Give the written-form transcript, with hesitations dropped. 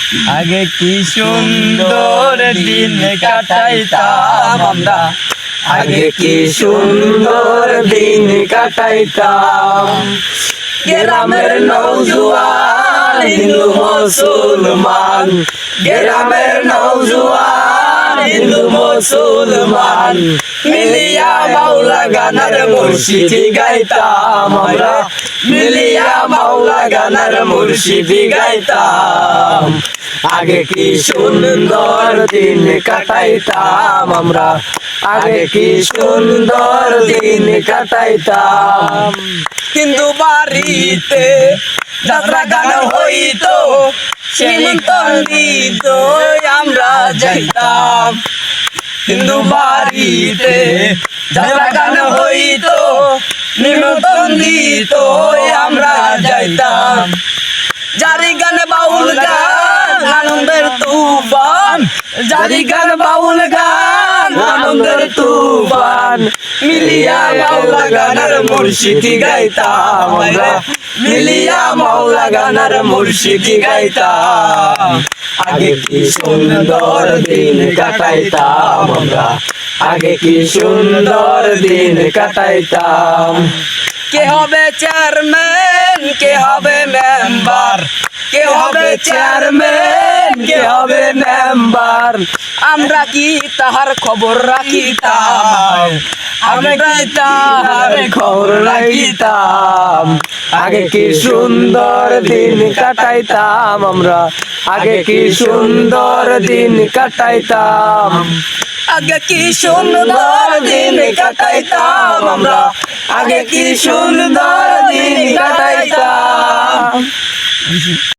আগে কি সুন্দর দিন কাটাইতাম আমরা, আগে কি সুন্দর দিন কাটাইতাম। গ্রামের নওজোয়ান হিন্দু মুসলমান, গ্রামের নওজোয়ান হিন্দু মুসলমান, মিলিয়া মাওলা গানার মুর্শিদি গাইতাম আমরা, মিলিয়া মাওলা গানার মুর্শিদি গাইতাম। আগে কি সুন্দর দিন কাটাইতাম আমরা, আগে কি সুন্দর দিন কাটাইতাম। হিন্দু বাড়িতে যাত্রা গান হইতো, নিমন্ত্রণ দিত আমরা যাইতাম। হিন্দু বাড়িতে যাত্রা গান হইতো, নিমন্ত্রণ দিত আমরা যাইতাম। জারি গান বাউল গান আনন্দের তুফান, জারি গান বাউল গান আনন্দের তুফান, মিলিয়া মাওলা গানার মুর্শিদি গাইতাম আমরা, মিলিয়া মাওলা গানার মুর্শিদি গাইতাম। আগে কি সুন্দর দিন কাটাইতাম আমরা, আগে কি সুন্দর দিন কাটাইতাম। কে হবে চেয়ারম্যান, কে হবে মেম্বার, কে হবে চেয়ারম্যান, কে হবে মেম্বার, আমরা কি তাহার খবর রাখিতাম, আমরা কি তাহার খবর রাখিতাম। আগে কি সুন্দর দিন কাটাইতাম আমরা, আগে কি সুন্দর দিন কাটাইতাম। আগে কি সুন্দর দিন কাটাইতাম আমরা, আগে কি সুন্দর দিন কাটাইতাম।